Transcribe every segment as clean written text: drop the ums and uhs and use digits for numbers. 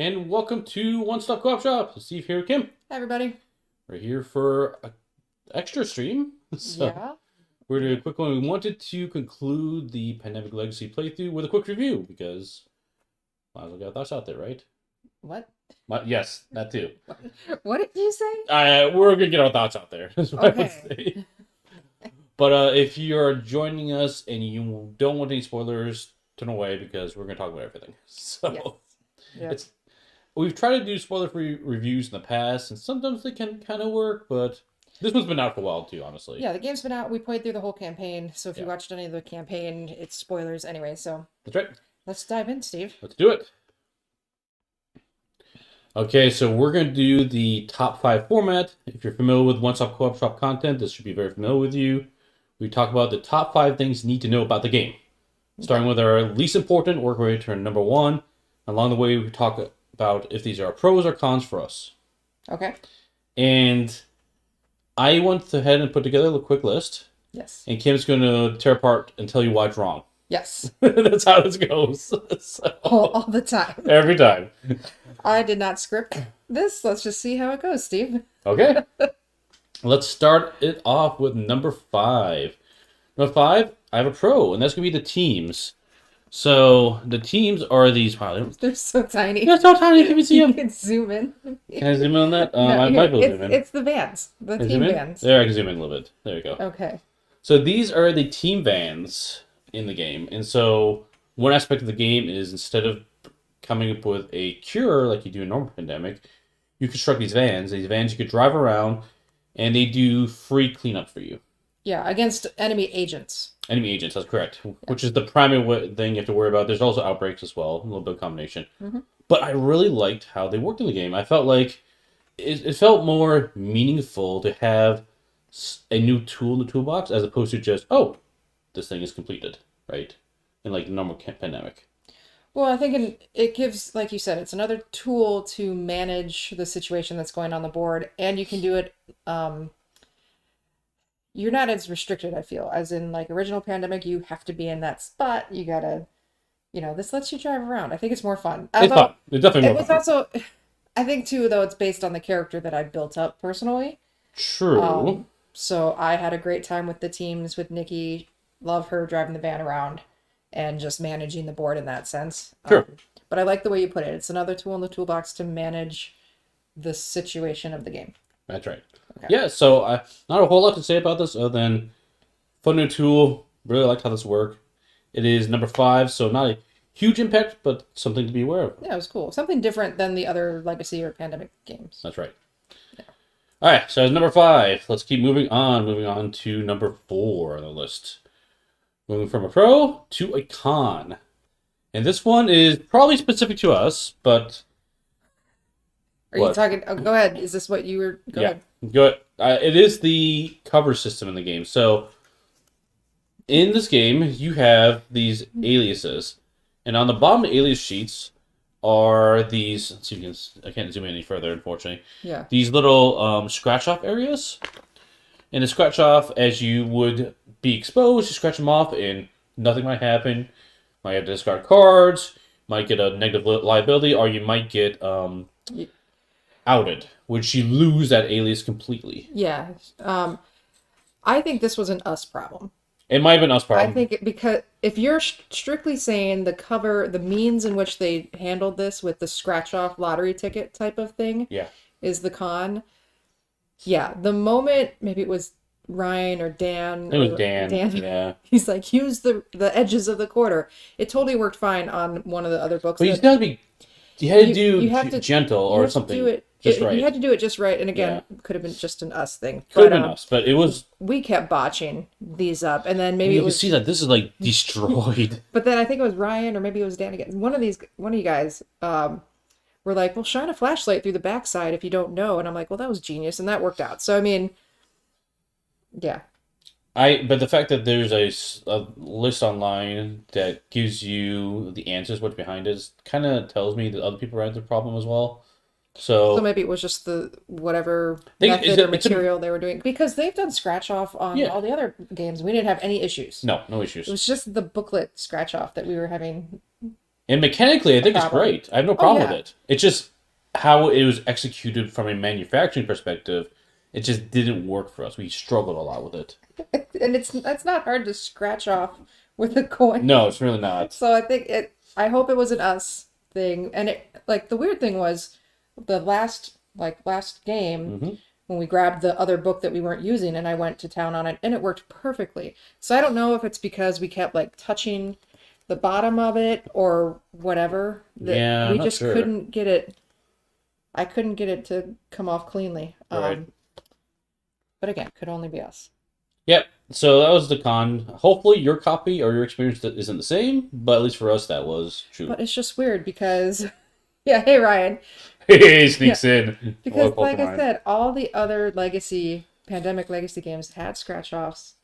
and welcome to One Stop Co-op Shop. Steve here with Kim. Hi, everybody. We're here for an extra stream. Yeah. We're doing a quick one. We wanted to conclude the Pandemic Legacy playthrough with a quick review because might as well get our thoughts out there, right? What? Yes, that too. What did you say? We're gonna get our thoughts out there. That's what I would Okay. say. But if you're joining us and you don't want any spoilers, turn away because we're gonna talk about everything. So Yes. Yep. it's we've tried to do spoiler-free reviews in the past, and sometimes they can kind of work, but this one's been out for a while too, honestly. Yeah, the game's been out. We played through the whole campaign, so if you Yeah. watched any of the campaign, it's spoilers anyway. So That's right. let's dive in, Steve. Let's do it. Okay, so we're going to do the top 5 format. If you're familiar with One Stop Co-op Shop content, this should be very familiar with you. We talk about the top 5 things you need to know about the game. Starting with our least important, work our way to number 1. Along the way, we talk about if these are pros or cons for us. Okay. And I went ahead and put together a quick list. Yes. And Kim's going to tear apart and tell you why it's wrong. Yes. That's how this goes. So, All the time. every time. I did not script this. Let's just see how it goes, Steve. Okay. Let's start it off with number 5. Number 5, I have a pro, and that's going to be the teams. So the teams are these. Wow, They're so tiny. they're so tiny. Can you see You them? can zoom in. Can I zoom in on that? No, I might be able to zoom in. it's the vans. The Can I team zoom in? vans. There, I can zoom in a little bit. There we go. Okay. So these are the team vans in the game. And so one aspect of the game is instead of coming up with a cure like you do in normal pandemic, you construct these vans. These vans you could drive around, and they do free cleanup for you. Yeah, against enemy agents. Enemy agents, that's correct. Which is the primary thing you have to worry about. There's also outbreaks as well, a little bit of combination. Mm-hmm. But I really liked how they worked in the game. I felt like it felt more meaningful to have a new tool in the toolbox as opposed to just, oh, this thing is completed, right? In like normal pandemic. Well, I think it gives, like you said, it's another tool to manage the situation that's going on the board, and you can do it. You're not as restricted, I feel, as in like original Pandemic. You have to be in that spot. You gotta, this lets you drive around. I think it's more fun. It's fun. It's definitely It more was fun. also, I think too, though, it's based on the character that I built up personally. True. So I had a great time with the teams with Nikki. Love her driving the van around and just managing the board in that sense. Sure. But I like the way you put it. It's another tool in the toolbox to manage the situation of the game. That's right. Okay. Yeah, so not a whole lot to say about this other than fun new tool. Really liked how this worked. It is number 5, so not a huge impact, but something to be aware of. Yeah, it was cool. Something different than the other Legacy or Pandemic games. That's right. Yeah. All right, so that's number 5. Let's keep moving on. Moving on to number 4 on the list. Moving from a pro to a con. And this one is probably specific to us, but... Are What? you talking? Oh, go ahead. Is this what you were? Go ahead. Good. It is the cover system in the game. So, in this game, you have these aliases, and on the bottom of the alias sheets are these. Let's see if you can. I can't zoom in any further, unfortunately. Yeah. These little scratch off areas, and to scratch off as you would be exposed, you scratch them off, and nothing might happen. Might have to discard cards. Might get a negative liability, or you might get outed, which you lose that alias completely. Yeah. I think this was an us problem. It might have been us problem. I think because if you're strictly saying the means in which they handled this with the scratch off lottery ticket type of thing, Yeah. is the con. Yeah, the moment maybe it was Ryan or Dan. It was Dan. Yeah. He's like, use the edges of the quarter. It totally worked fine on one of the other books. But you gotta be. You had to do you have to- gentle you or have to something. do it. Just right. You had to do it just right, and again, could have been just an us thing. Could have But, been us, but it was. we kept botching these up, and then maybe You it can was. see that this is like destroyed. But then I think it was Ryan, or maybe it was Dan again. One of you guys, were like, "Well, shine a flashlight through the backside if you don't know," and I'm like, "Well, that was genius," and that worked out. So I mean, yeah, But the fact that there's a list online that gives you the answers, what's behind it, kind of tells me that other people had the problem as well. so So maybe it was just the whatever Think- method is or it- it's a- material they were doing, because they've done scratch off on Yeah. all the other games. We didn't have any issues. no It issues. was just the booklet scratch off that we were having And mechanically, I think it's problem. great. I have no Oh problem with yeah. it. It's just how it was executed from a manufacturing perspective. It just didn't work for us. We struggled a lot with it. And it's not hard to scratch off with a coin. No, it's really not. So I think I hope it was an us thing. And it like the weird thing was the last game Hmm. when we grabbed the other book that we weren't using and I went to town on it and it worked perfectly. So I don't know if it's because we kept like touching the bottom of it or whatever that Yeah, I'm we not just sure. couldn't get it. I couldn't get it to come off cleanly. Right. But again, could only be us. Yep. So that was the con. Hopefully, your copy or your experience isn't the same, but at least for us, that was true. But it's just weird because, yeah, hey Ryan, Hey, yeah, sneaks in. because Welcome, like I Ryan. said, all the other pandemic legacy games had scratch offs.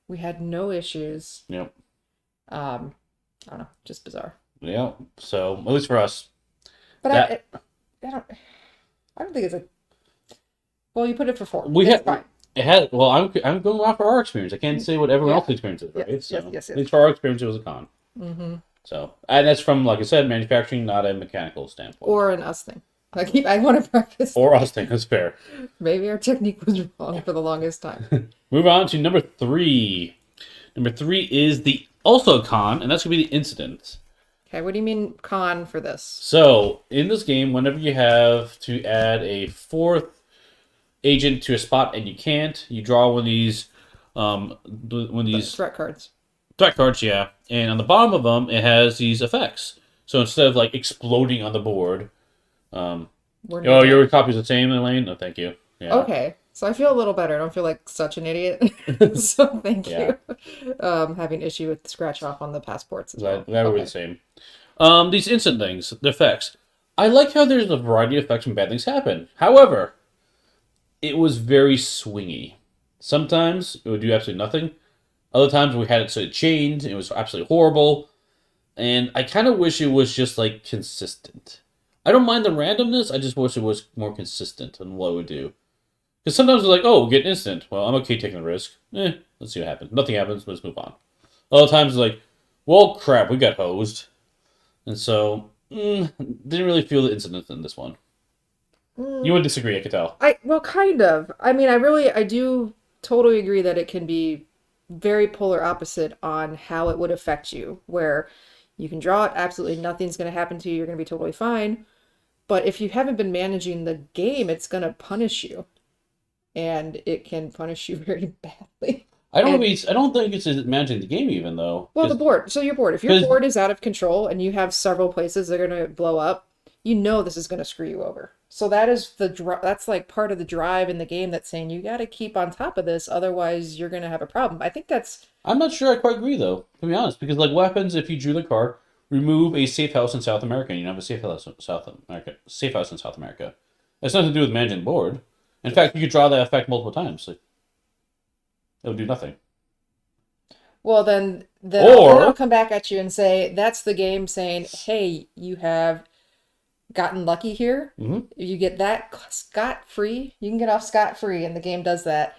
We had no issues. Yep. Um, I don't know, just bizarre. Yep. So at least for us, But that I don't, I don't think it's a. Well, you put it for 4. we It's had fine. it had. Well, I'm going off for our experience. I can't say what everyone Yeah. else's experience is, Yes, right? yes, So yes, at yes. least for our experience, it was a con. Mm-hmm. So and that's from, like I said, manufacturing, not a mechanical standpoint. Or an us thing. I want to preface. Or us thing. That's fair. Maybe our technique was wrong for the longest time. Move on to number 3. Number 3 is the also a con, and that's gonna be the incident. Okay, what do you mean con for this? So, in this game, whenever you have to add a fourth agent to a spot and you can't, you draw one of these Threat cards. threat cards, yeah. And on the bottom of them, it has these effects. So instead of like exploding on the board, We're oh, not- your copy's the same, Elaine. No, thank you. Yeah, Okay, so I feel a little better. I don't feel like such an idiot. So thank Yeah. you. Having issue with scratch off on the passports as well. glad we're Okay. the same. These instant things, the effects. I like how there's a variety of effects when bad things happen. However, it was very swingy. Sometimes it would do absolutely nothing. Other times we had it so it chained. It was absolutely horrible. And I kind of wish it was just like consistent. I don't mind the randomness. I just wish it was more consistent on what it would do. Because sometimes it's like, oh, we'll get instant. Well, I'm okay taking the risk. Let's see what happens. Nothing happens. Let's move on. Other times it's like, well, crap, we got hosed. And so, didn't really feel the incident in this one. You would disagree, I could tell. Well, kind of. I mean, I do totally agree that it can be very polar opposite on how it would affect you, where you can draw it, absolutely nothing's going to happen to you, you're going to be totally fine. But if you haven't been managing the game, it's going to punish you. And it can punish you very badly. I don't And- think I don't think it's managing the game even though. Well, the 'Cause- board. So your board. If your 'cause- board is out of control and you have several places that are going to blow up, you know this is going to screw you over. So that is that's like part of the drive in the game that's saying you got to keep on top of this, otherwise you're going to have a problem. I think that's I'm not sure I quite agree though, to be honest, because like what happens if you drew the card, remove a safe house in South America, and you don't have a safe house in South America. It's nothing to do with managing the board. In fact, you could draw that effect multiple times. Like, it would do nothing. well then Or- then I'll come back at you and say that's the game saying, "Hey, you have gotten lucky here. Mhm. You get that scot-free. You can get off scot-free and the game does that.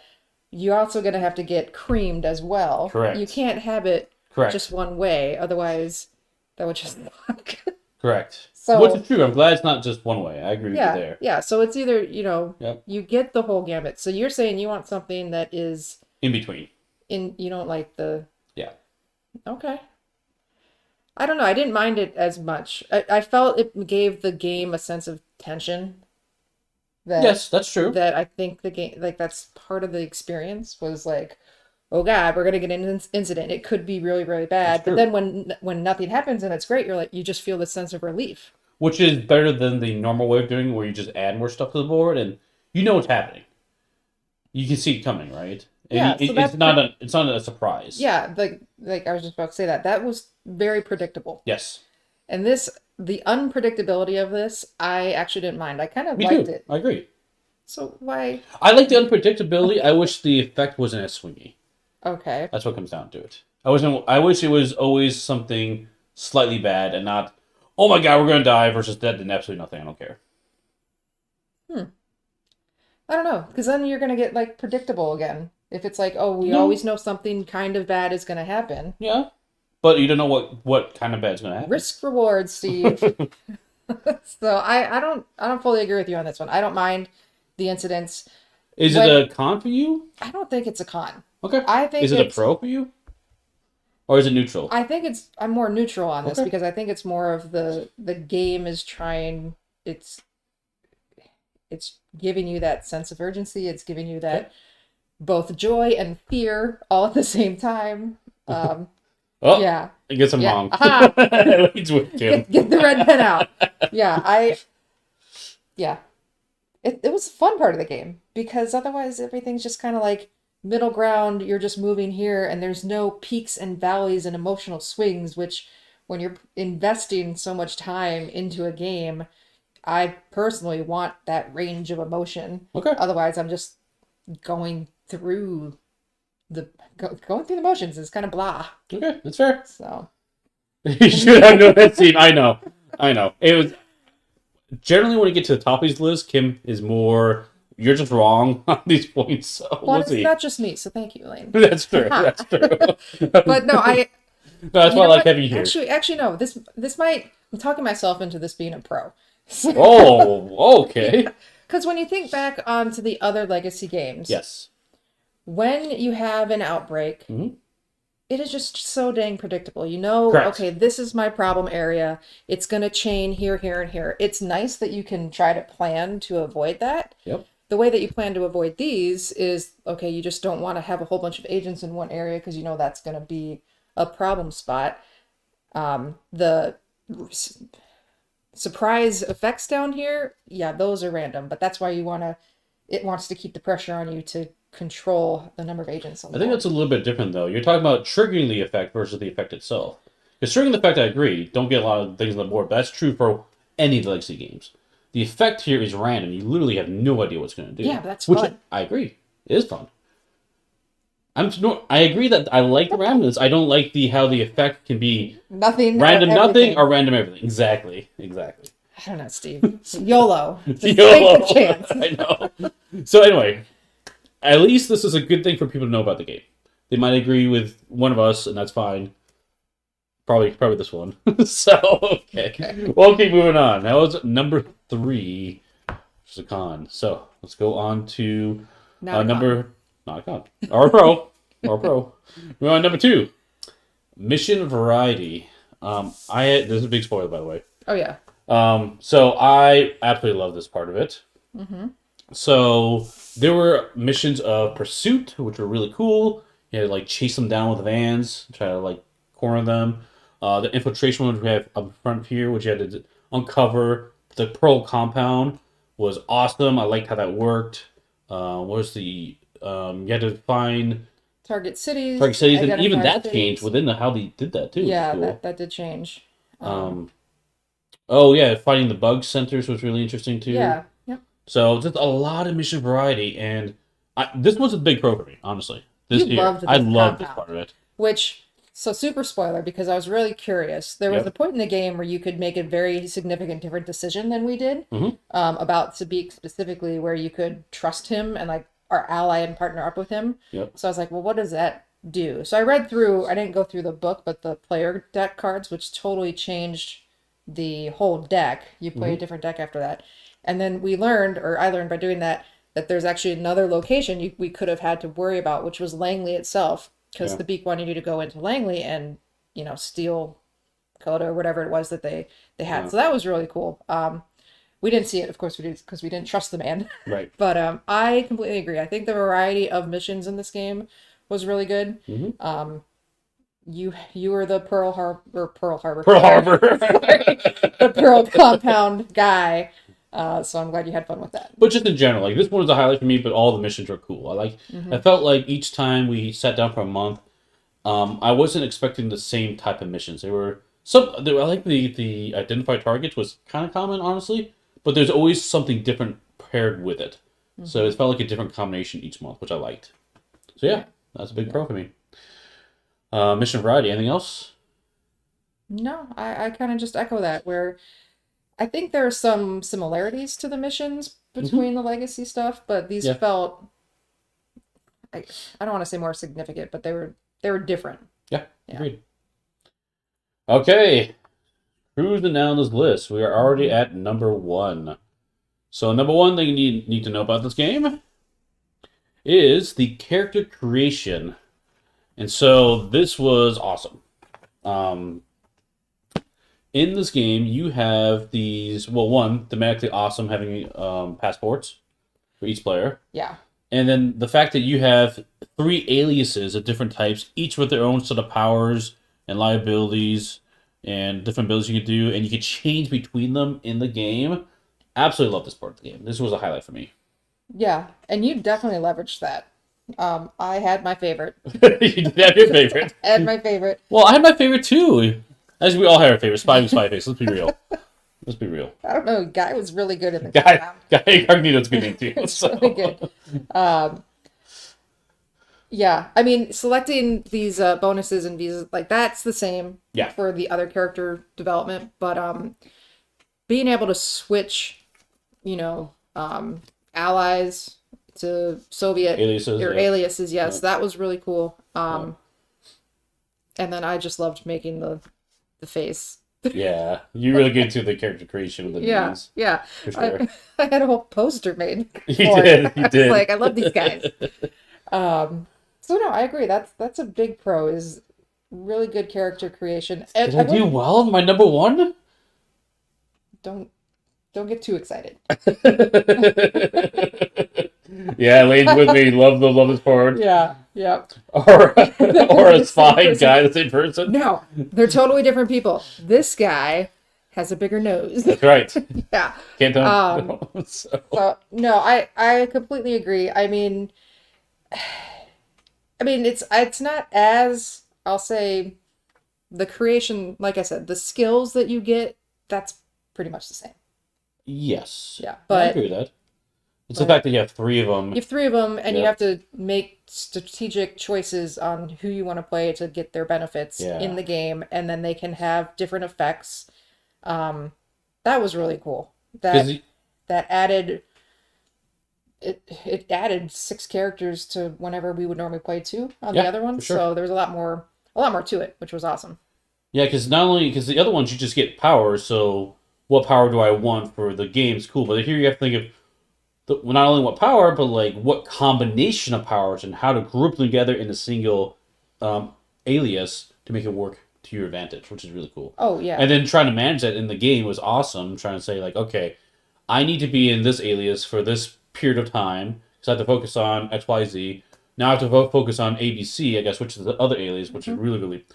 You're also going to have to get creamed as well. Correct. You can't have it Correct. just one way, otherwise that would just suck. Correct. So- Which is true. I'm glad it's not just one way. I agree with you Yeah, there. yeah. So it's either, Yep. you get the whole gamut. So you're saying you want something that is In between. you don't like the, Yeah. okay. I don't know. I didn't mind it as much. I felt it gave the game a sense of tension that Yes, that's true. that I think the game, like that's part of the experience was like, oh God, we're gonna get an incident. It could be really, really bad. That's But true. then when nothing happens and it's great, you're like, you just feel this sense of relief. Which is better than the normal way of doing it, where you just add more stuff to the board and you know what's happening. You can see it coming, right? And Yeah, so that's it's not a surprise. Yeah, like I was just about to say that was very predictable. Yes. And the unpredictability of this, I actually didn't mind. I kind of Me liked too. it. I agree. So why? I like the unpredictability. I wish the effect wasn't as swingy. Okay. That's what comes down to it. I wish it was always something slightly bad and not, oh my god, we're gonna die versus that did absolutely nothing. I don't care. I don't know, because then you're gonna get like predictable again. If it's like, oh, we No. always know something kind of bad is gonna happen. Yeah. but you don't know what kind of bad's gonna happen. Risk reward, Steve. So I don't fully agree with you on this one. I don't mind the incidents. Is When it a con for you? I don't think it's a con. Okay. I think Is it a it's pro for you? Or is it neutral? I'm more neutral on this Okay. because I think it's more of the game is trying it's giving you that sense of urgency. It's giving you that both joy and fear all at the same time. Oh, Yeah. I guess I'm Yeah. wrong. Aha! Leads with Kim. Get the red pen out. Yeah. It was a fun part of the game because otherwise everything's just kind of like middle ground. You're just moving here and there's no peaks and valleys and emotional swings, which when you're investing so much time into a game, I personally want that range of emotion. Okay. Otherwise, I'm just going through going through the motions. It's kind of blah. Okay, that's fair. So, You should have known that scene. I know. It was generally when you get to the top of these lists, Kim is more. You're just wrong on these points. So well, we'll it's see. not just me, so thank you, Elaine. That's true. That's true. But no, That's you why I know like what? having you here. Actually, no. This might. I'm talking myself into this being a pro. Oh, okay. Because when you think back onto the other Legacy games, Yes. when you have an outbreak, Mhm. it is just so dang predictable. You know, Correct. okay, this is my problem area. It's going to chain here, here, and here. It's nice that you can try to plan to avoid that. Yep. The way that you plan to avoid these is, okay, you just don't want to have a whole bunch of agents in one area because you know that's going to be a problem spot. The surprise effects down here, yeah, those are random, but that's why it wants to keep the pressure on you to control the number of agents on the I think board. that's a little bit different, though. You're talking about triggering the effect versus the effect itself. Because triggering the effect, I agree, don't get a lot of things on the board, but that's true for any of the Legacy games. The effect here is random. You literally have no idea what's going to do. Yeah, but that's Which fun. I agree. It is fun. I agree that I like the randomness. I don't like how the effect can be Nothing. random or nothing everything. or random everything. Exactly. I don't know, Steve. It's YOLO. Just YOLO. take the chance. I know. So anyway, at least this is a good thing for people to know about the game. They might agree with one of us, and that's fine. Probably this one. So okay. We'll keep moving on. That was number 3, which is a con. So let's go on to Not a number not a con or a pro or a pro. We're on number 2, mission variety. This is a big spoiler, by the way. Oh yeah. So I absolutely love this part of it. Mm-hmm. So there were missions of pursuit, which were really cool. You had to like chase them down with vans, try to like corner them. The infiltration one we have up front here, which you had to uncover the Pearl compound, was awesome. I liked how that worked. What was the you had to find Target cities. and even identify that cities. changed within how they did that too. It was Yeah, cool. that did change. Oh yeah, fighting the bug centers was really interesting too. Yeah. Yep. So just a lot of mission variety, and this was a big pro for me, honestly. This You year, loved I this loved this compound. part of it. Which, so super spoiler, because I was really curious. There was Yep. a point in the game where you could make a very significant different decision than we did, Mhm. about Sabik specifically, where you could trust him and like our ally and partner up with him. Yep. So I was like, well, what does that do? So I read through, I didn't go through the book, but the player deck cards, which totally changed the whole deck. You play a different deck after that. And then we learned, or I learned by doing that, that there's actually another location we could have had to worry about, which was Langley itself, because Yeah. the Beak wanted you to go into Langley and, steal Coda or whatever it was that they had. Yeah. So that was really cool. We didn't see it, of course, because we didn't trust the man. Right. But I completely agree. I think the variety of missions in this game was really good. Mhm. You were the Pearl Harbor. Pearl Sorry. Harbor. The Pearl Compound guy. So I'm glad you had fun with that. But just in general, like this one was a highlight for me. But all the missions were cool. I felt like each time we sat down for a month, I wasn't expecting the same type of missions. I like the identify targets was kind of common, honestly. But there's always something different paired with it. So it felt like a different combination each month, which I liked. So yeah, that's a big pro for me. Mission variety. Anything else? No, I kind of just echo that, where I think there are some similarities to the missions between the legacy stuff, but these Yeah. felt, I don't want to say more significant, but they were different. Yeah, Yeah. agreed. Okay, cruising down this list. We are already at number one. So number one thing you need to know about this game is the character creation. And so this was awesome. Um, in this game, you have these, well, one, thematically awesome having passports for each player. Yeah. And then the fact that you have three aliases of different types, each with their own set of powers and liabilities and different abilities you can do, and you can change between them in the game. Absolutely love this part of the game. This was a highlight for me. Yeah. And you definitely leveraged that. I had my favorite. You did have your favorite. I had my favorite. Well, I had my favorite too. As we all had our favorite. Spy Face. Let's be real. Let's be real. I don't know. Guy was really good in the Guy Incognito's good name too. It's So. really good. Yeah, I mean, selecting these bonuses and visas, like that's the same Yeah. for the other character development, but being able to switch, you know, allies to Soviet Aliases. or Yeah. aliases, yes, Yeah. that was really cool. And then I just loved making the face. Yeah. You really get into the character creation with the Yeah, names. yeah. For sure. I had a whole poster made. You for did. it. You I was did. like, I love these guys. So no, I agree. That's a big pro is really good character creation. And Did I do well on my number one? don't get too excited. Yeah, Lane's with me. Love this part. Yeah, yeah. Or a spy guy, the same person. No, they're totally different people. This guy has a bigger nose. That's right. Yeah. Can't tell. So no, I completely agree. I mean it's not as I'll say the creation, like I said, the skills that you get, that's pretty much the same. Yes. Yeah, I but agree with that. It's the fact that you have three of them. you have three of them, and you Yeah. have to make strategic choices on who you want to play to get their benefits Yeah. in the game, and then they can have different effects. That was really cool. 'Cause the- That added it added six characters to whenever we would normally play two on the Yeah, other one. for sure. So there was a lot more to it, which was awesome. Yeah, because not only because the other ones you just get power. So what power do I want for the game's cool, but here you have to think of not only what power, but like what combination of powers and how to group them together in a single alias to make it work to your advantage, which is really cool. Oh yeah. And then trying to manage that in the game was awesome. Trying to say like, okay, I need to be in this alias for this period of time, so I have to focus on X, Y, Z. Now I have to focus on ABC, I guess, which is the other alias, which is really, really.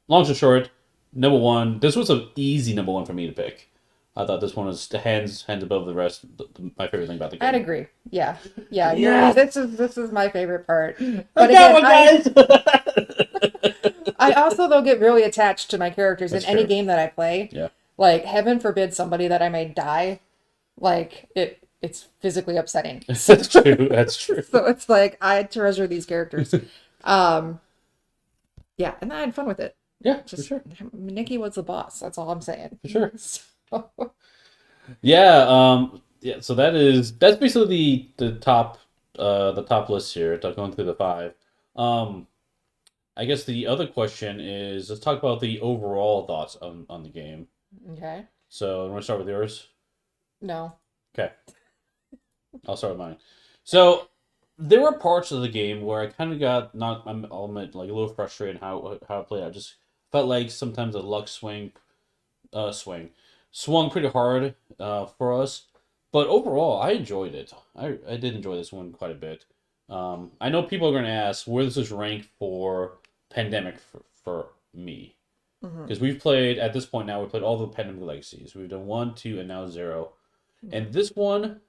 Long story short, number one. This was an easy number one for me to pick. I thought this one was hands above the rest. My favorite thing about the game. I'd agree. Yeah. Yeah. Yes! This is my favorite part. I But got again, one, guys. I also though get really attached to my characters That's in any true. game that I play. Yeah. Like heaven forbid somebody that I may die. Like it's physically upsetting. That's true. That's true. So it's like I treasure these characters. Yeah, and I had fun with it. Yeah, Just for sure. Nikki was the boss. That's all I'm saying. For sure. So, Yeah, yeah. So that's basically the top list here. Going through the five. I guess the other question is let's talk about the overall thoughts on the game. okay. So I'm gonna start with yours. No. Okay, I'll start with mine. So there were parts of the game where I kind of got I'll admit, like a little frustrated how it played out. Just felt like sometimes the luck swung pretty hard for us. But overall, I enjoyed it. I did enjoy this one quite a bit. I know people are going to ask where this is ranked for Pandemic for me. Because we've played, at this point now, we've played all the Pandemic Legacies. We've done 1, 2, and now 0. And this one,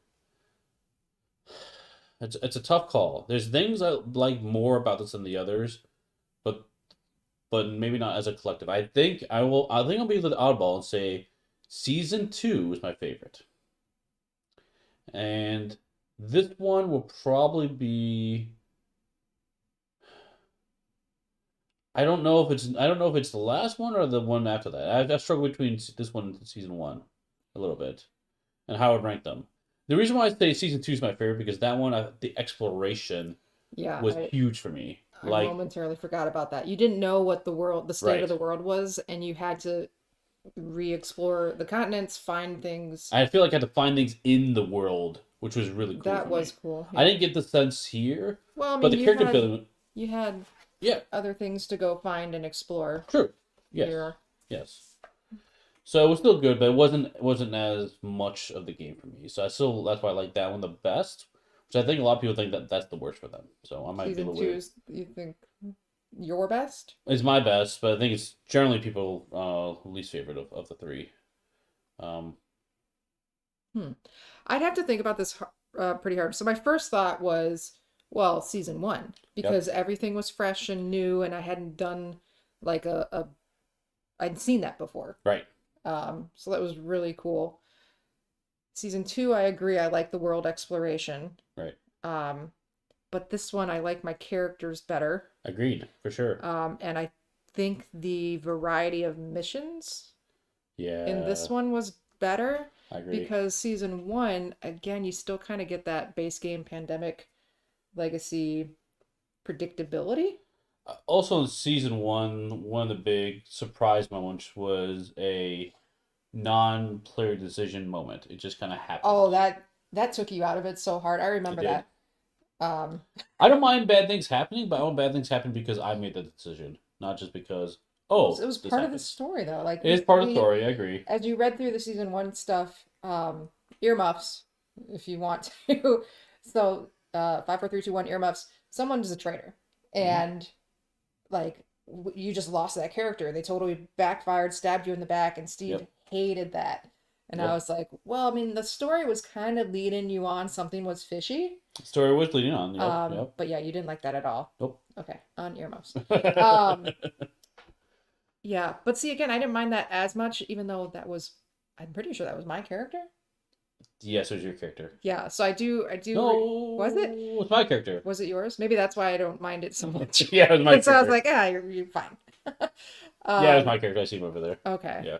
it's a tough call. There's things I like more about this than the others, but maybe not as a collective. I think I'll be the oddball and say Season 2 is my favorite. And this one will probably be. I don't know if it's the last one or the one after that. I struggle between this one and Season 1 a little bit, and how I'd rank them. The reason why I say Season 2 is my favorite because that one, the exploration Yeah. was huge for me. I Like, momentarily forgot about that. You didn't know what the state of right. the world was, and you had to re-explore the continents, find things. I feel like I had to find things in the world, which was really cool That for was me. cool. I Yeah. didn't get the sense here, Well, I but mean, the character building, you had yeah, other things to go find and explore true. Yes, here. yes. So it was still good, but it wasn't as much of the game for me. So that's why I like that one the best, which I think a lot of people think that that's the worst for them. So I might be a Season little two weird. is, you think, your best? It's my best, but I think it's generally people least favorite of the three. Um, Hmm. I'd have to think about this pretty hard. So my first thought was, well, season one, yep, because everything was fresh and new, and I hadn't done like I'd seen that before. right, So that was really cool. Season two, I agree. I like the world exploration. right. Um, but this one, I like my characters better. Agreed, for sure. And I think the variety of missions in Yeah, this one was better I agree. because season one, again, you still kind of get that base game Pandemic Legacy predictability. Also in season one of the big surprise moments was a non-player decision moment. It just kind of happened. Oh, that took you out of it so hard. I It remember did. that. Um, I don't mind bad things happening, but I want bad things happen because I made the decision, not just because, it oh, was this part of the happens. story though. Like It is part of the story. I agree. as you read through the season one stuff, earmuffs, if you want to. So, 5 4 3 2 1 earmuffs. Someone's a traitor, Mhm. and like you just lost that character. They totally backfired, stabbed you in the back, and Steve Yep. hated that. And I Yep. was like, well, I mean, the story was kind of leading you on something was fishy. The story was leading on. Yep. Yep. But yeah, you didn't like that at all. Nope. Okay, on earmuffs. Um, yeah, but see, again, I didn't mind that as much, even though I'm pretty sure that was my character. Yes, it was your character. Yeah, so was it? No, it's my character. Was it yours? Maybe that's why I don't mind it so much. Yeah, it was my And so I was character. like, ah, you're fine. Yeah, it was Um, my character. I see him over there. okay. Yeah.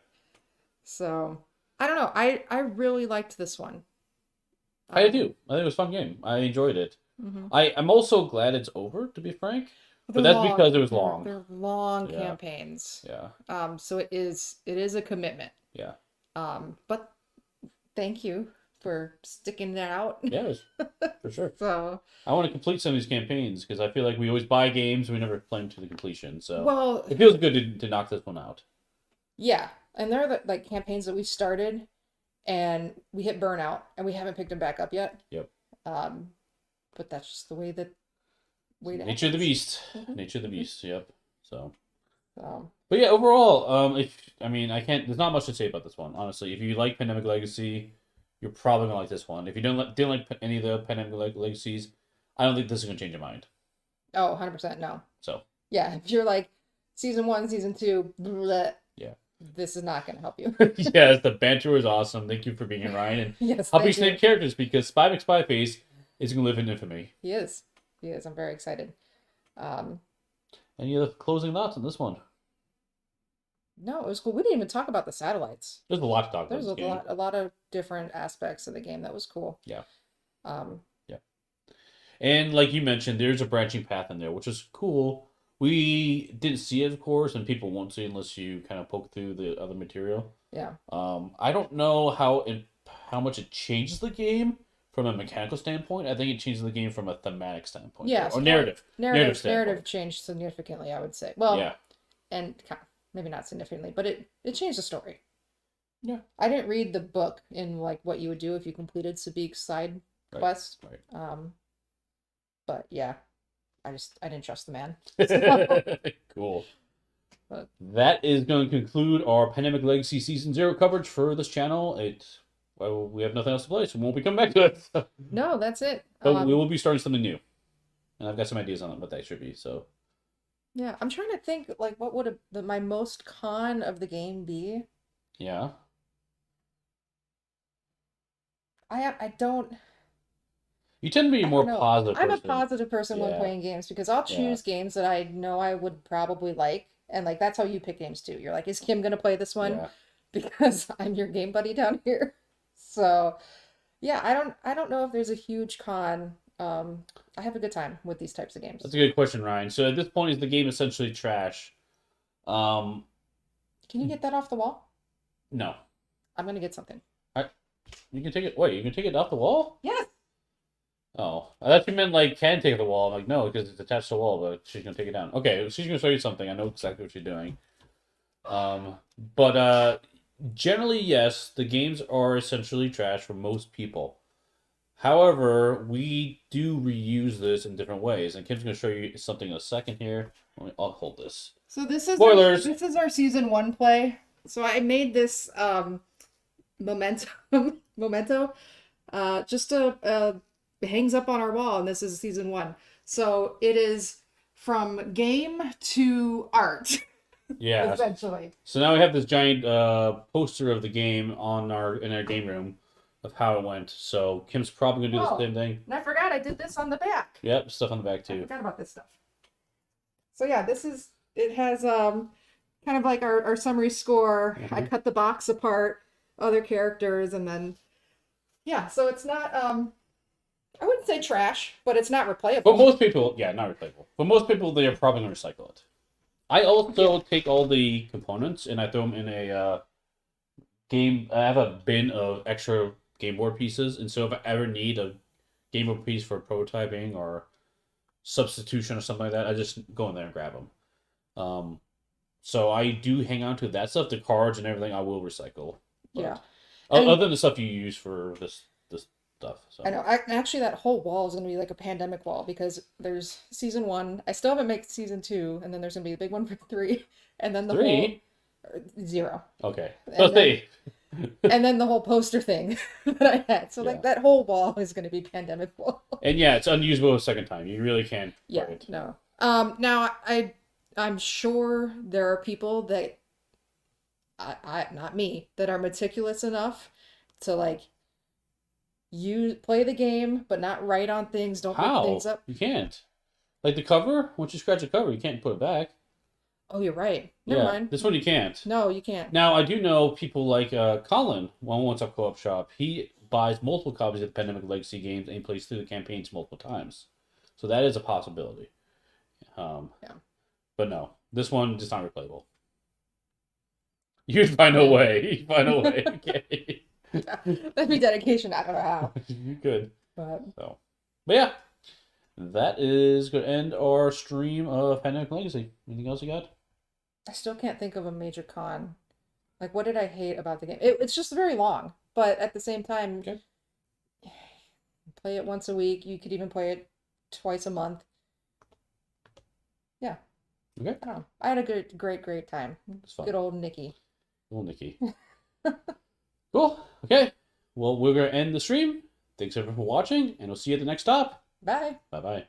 So I don't know. I really liked this one. I Um, do. I think it was a fun game. I enjoyed it. mhm. I'm also glad it's over, to be frank. But They're that's long. because it was They're long. they're long Yeah. campaigns. Yeah. So it is a commitment. Yeah. But thank you for sticking that out. Yeah, it was for sure. So, I want to complete some of these campaigns because I feel like we always buy games, we never play them to the completion. So well, it feels good to knock this one out. yeah, and there are like campaigns that we started and we hit burnout and we haven't picked them back up yet. Yep. Um, but that's just the way it Nature of the happens. beast. Mhm, Nature of the mhm. beast. Yep. So, So, but yeah, overall, if I mean, I can't. There's not much to say about this one, honestly. If you like Pandemic Legacy, you're probably gonna like this one. If you didn't like any of the Pandemic Legacies, I don't think this is gonna change your mind. oh, 100% no. So, Yeah, if you're like season one, season two, bleh, yeah. this is not going to help you. Yes, the banter was awesome. Thank you for being here, Ryan, and Yes, help me thank you. name characters because Spy McSpyface is gonna live in infamy. He is. He is. I'm very excited. Um, Any other closing thoughts on this one? no, it was cool. We didn't even talk about the satellites. There's a lot to talk about There's this game. a lot of different aspects of the game that was cool. Yeah. Um, Yeah. And like you mentioned, there's a branching path in there, which is cool. We didn't see it, of course, and people won't see it unless you kind of poke through the other material. yeah. I don't know how much it changes the game from a mechanical standpoint. I think it changes the game from a thematic standpoint, Yeah, or narrative narrative standpoint. changed significantly, I would say. Well, Yeah. and maybe not significantly, but it changed the story. Yeah. I didn't read the book in like what you would do if you completed Sabik's side Right. quest. Right. But yeah, I didn't trust the man. Cool. But That is going to conclude our Pandemic Legacy Season 0 coverage for this channel. Well, we have nothing else to play, so we won't be coming back to it. no, that's it. But we will be starting something new. And I've got some ideas on what that should be, so. Yeah, I'm trying to think like what would my most con of the game be? Yeah. I don't You tend to be a I more don't know. positive I'm a person. positive person when Yeah. playing games because I'll Yeah. choose games that I know I would probably like. And like that's how you pick games too. You're like, is Kim gonna play this one? Yeah. Because I'm your game buddy down here. So yeah, I don't know if there's a huge con. I have a good time with these types of games. That's a good question, Ryan. So at this point, is the game essentially trash? Um, Can you get that off the wall? no. I'm gonna get something. You can take it. Wait, you can take it off the wall? Yes. Oh, I thought you meant like can take the wall. I'm like, no, because it's attached to the wall, but she's gonna take it down. Okay, she's gonna show you something. I know exactly what she's doing. But generally, yes, the games are essentially trash for most people. However, we do reuse this in different ways, and Kim's gonna show you something in a second here. I'll hold this. So this is Spoilers. this is our season 1 play. So I made this memento just hangs up on our wall, and this is season 1. So it is from game to art. Yeah. Essentially. So now we have this giant poster of the game in our game room of how it went. So Kim's probably gonna do the same thing. And I forgot I did this on the back. Yep, stuff on the back I too. forgot about this stuff. So yeah, it has kind of like our summary score. I cut the box apart, other characters, and then yeah, so it's not I wouldn't say trash, but it's not replayable. But most people, yeah, not replayable. But most people, they are probably gonna recycle it. I also take all the components and I throw them in a game. I have a bin of extra game board pieces, and so if I ever need a game board piece for prototyping or substitution or something like that, I just go in there and grab them. So I do hang on to that stuff. The cards and everything, I will recycle. But Yeah. other than the stuff you use for this stuff. So. I know. Actually, that whole wall is going to be like a pandemic wall because there's season 1. I still haven't made season 2, and then there's going to be the big one for 3, and then the 3? whole 0. Okay. And then, and then the whole poster thing that I had. So like that whole wall is going to be pandemic wall. And yeah, it's unusable a second time. You really can't. Yeah. No. Now I'm sure there are people that I not me that are meticulous enough to like you play the game but not write on things, don't How? pick things up. You can't. Like the cover, once you scratch the cover, you can't put it back. Oh, you're right. Never mind. This one you can't. No, you can't. Now I do know people like Colin, One Up Co-op Shop. He buys multiple copies of Pandemic Legacy games and he plays through the campaigns multiple times. So that is a possibility. Yeah. But no, this one is not replayable. You'd find a way. You'd find a way. Okay. Yeah, that'd be dedication. I don't know how. You could. But yeah, that is going to end our stream of Pandemic Legacy. Anything else you got? I still can't think of a major con. Like, what did I hate about the game? It's just very long, but at the same time, play it once a week. You could even play it twice a month. Yeah. Okay. I don't know. I had a great time. It's fun. Good old Nikki. Little Nikki. Cool. Okay. Well, we're going to end the stream. Thanks everyone for watching, and we'll see you at the next stop. Bye. Bye-bye.